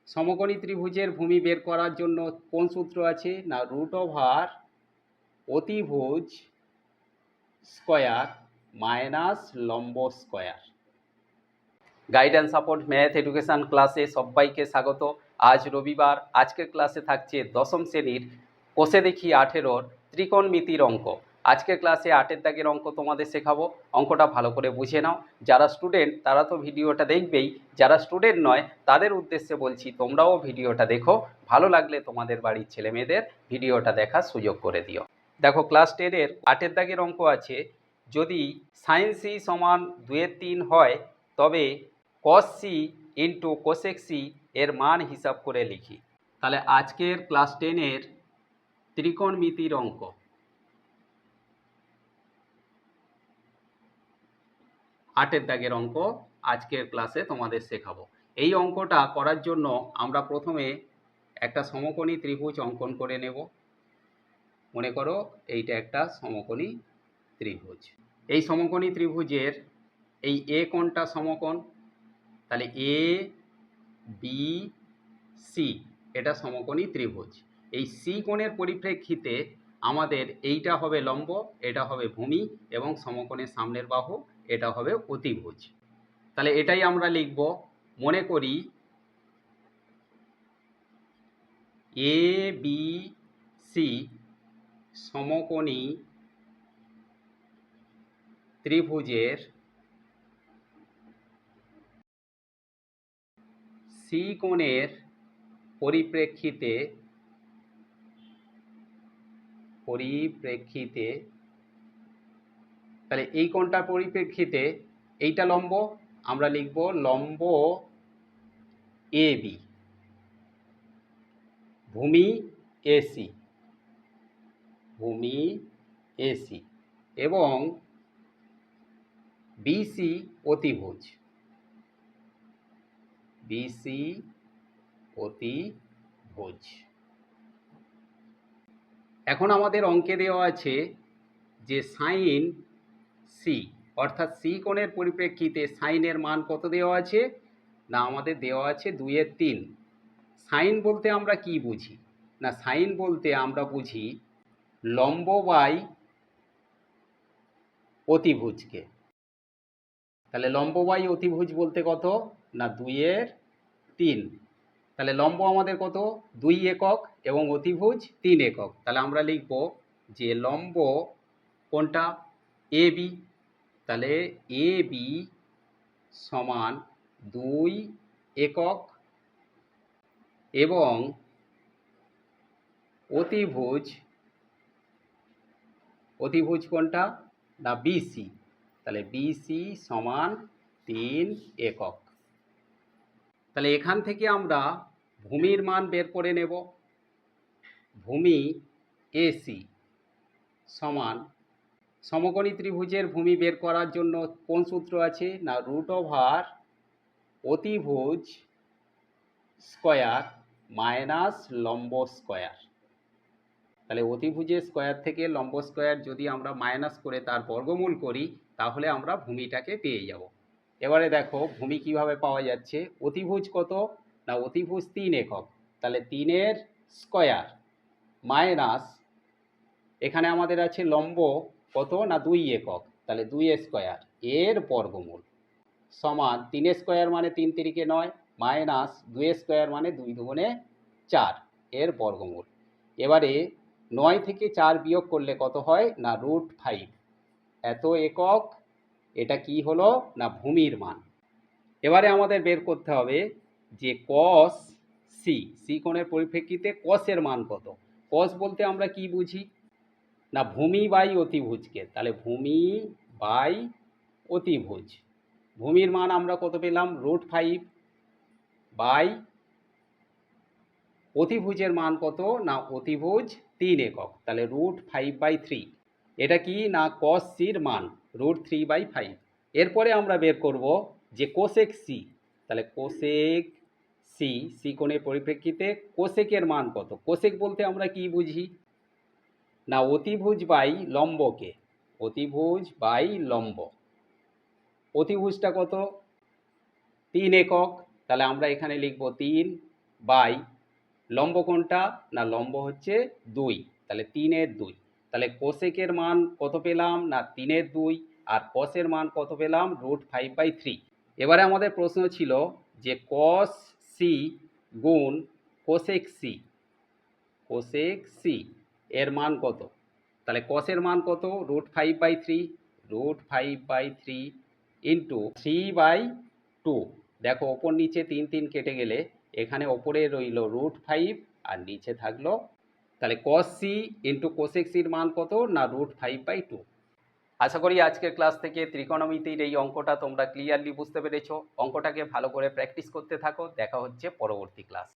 সমকোণী ত্রিভুজের ভূমি বের করার জন্য কোন সূত্র আছে? না √ওভার অতিভুজ স্কয়ার মাইনাস লম্ব square. Guide and support math education ক্লাসে সবাইকে স্বাগত। আজ রবিবার। আজকের ক্লাসে থাকছে দশম শ্রেণীর কোষে দেখি 18 ত্রিকোণমিতির অঙ্ক। আজকের ক্লাসে 8 দাগের অঙ্ক তোমাদের শেখাবো। অঙ্কটা ভালো করে বুঝে নাও। যারা স্টুডেন্ট তারা তো ভিডিওটা দেখবেই, যারা স্টুডেন্ট নয় তাদের উদ্দেশ্যে বলছি তোমরাও ভিডিওটা দেখো। ভালো লাগলে তোমাদের বাড়ির ছেলে মেয়েদের ভিডিওটা দেখার সুযোগ করে দিও। দেখো ক্লাস 10-এর 8 দাগের অঙ্ক আছে, যদি sin c সমান 2/3 হয় তবে cos c into cosec c এর মান হিসাব করে লিখি। তাহলে আজকের ক্লাস 10-এর ত্রিকোণমিতির অঙ্ক। আটের দাগের অঙ্ক আজকের ক্লাসে তোমাদের শেখাবো। এই অঙ্কটা করার জন্য আমরা প্রথমে একটা সমকোণী ত্রিভুজ অঙ্কন করে নেব। মনে করো এইটা একটা সমকোণী ত্রিভুজ। এই সমকোণী ত্রিভুজের এই এ কোণটা সমকোণ, তাহলে এ বি সি এটা সমকোণী ত্রিভুজ। এই সি কোণের পরিপ্রেক্ষিতে আমাদের এইটা হবে লম্ব, এটা হবে ভূমি এবং সমকোণের সামনের বাহু এটা হবে অতিভুজ। তাহলে এটাই আমরা লিখব। মনে করি এ বি সি সমকোণী ত্রিভুজের সি কোণের পরিপ্রেক্ষিতে তাহলে এই কোণটার পরিপ্রেক্ষিতে এইটা লম্ব, আমরা লিখব লম্ব এ বি, ভূমি এসি, এবং বিসি অতিভুজ, এখন আমাদের অঙ্কে দেওয়া আছে যে সাইন সি অর্থাৎ সি কোণের পরিপ্রেক্ষিতে সাইনের মান কত দেওয়া আছে? না আমাদের দেওয়া আছে 2/3। সাইন বলতে আমরা কি বুঝি? না সাইন বলতে আমরা বুঝি লম্ব বাই অতিভুজকে। তাহলে লম্ব বাই অতিভুজ বলতে কত? না 2/3। তাহলে লম্ব আমাদের কত? 2 একক এবং অতিভুজ 3 একক। তাহলে আমরা লিখব যে লম্ব কোনটা? A B. তাহলে এ বি সমান 2 একক এবং অতিভুজ কোনটা? না বিসি। তাহলে বিসি সমান 3 একক। তাহলে এখান থেকে আমরা ভূমির মান বের করে নেব। ভূমি এসি সমান, সমকোণী ত্রিভুজের ভূমি বের করার জন্য কোন সূত্র আছে? না √ওভার অতিভুজ স্কয়ার মাইনাস লম্ব স্কয়ার। তাহলে অতিভুজের স্কয়ার থেকে লম্ব স্কয়ার যদি আমরা মাইনাস করে তার বর্গমূল করি তাহলে আমরা ভূমিটাকে পেয়ে যাব। এবারে দেখো ভূমি কিভাবে পাওয়া যাচ্ছে। অতিভুজ কত? না অতিভুজ 3 একক। তাহলে 3-এর স্কয়ার মাইনাস এখানে আমাদের আছে লম্ব কত? না 2 একক। তাহলে 2 স্কয়ার এর বর্গমূল সমান 3 স্কয়ার মানে 3 3 9 মাইনাস 2 স্কয়ার মানে 2 2 4 এর বর্গমূল। এবারে 9 থেকে 4 বিয়োগ করলে কত হয়? না √5 এত একক। এটা কি হলো? না ভূমির মান। এবারে আমাদের বের করতে হবে যে cos সি কোণের পরিপ্রেক্ষিতে cos-এর মান কত? cos বলতে আমরা কি বুঝি? না ভূমি বাই অতিভুজকে। তাহলে ভূমি বাই অতিভুজ, ভূমির মান আমরা কত পেলাম? √5 বাই অতিভুজের মান কত? না অতিভুজ 3 একক। তাহলে √5/3। এটা কি? না cos c-র মান √3/5। এরপরে আমরা বের করব যে cosec c। তাহলে cosec সি কোণের পরিপ্রেক্ষিতে কোসেকের মান কত? কোসেক বলতে আমরা কি বুঝি? না অতিভুজ বাই লম্বকে, অতিভুজ বাই লম্ব। অতিভুজটা কত? 3 একক। তাহলে আমরা এখানে লিখব 3 বাই লম্ব কোনটা, না লম্ব হচ্ছে 2, তাহলে 3/2। তাহলে কোসেকের মান কত পেলাম, না 3/2, আর কসের মান কত পেলাম, √5/3। এবারে আমাদের প্রশ্ন ছিল যে কস সি গুণ কোসেক সি, কোসেক সি এর মান কত। তাহলে কসের মান কত, √5/3, √5/3 ইন্টু 3/2। দেখো ওপর নিচে 3 কেটে গেলে এখানে ওপরে রইল √5 আর নিচে থাকলো, তাহলে কস সি ইন্টু কোসেক সির মান কত, না √5/2। আশা করি আজকের ক্লাস থেকে ত্রিকোণমিতির এই অঙ্কটা তোমরা ক্লিয়ারলি বুঝতে পেরেছো। অঙ্কটাকে ভালো করে প্র্যাকটিস করতে থাকো। দেখা হচ্ছে পরবর্তী ক্লাস।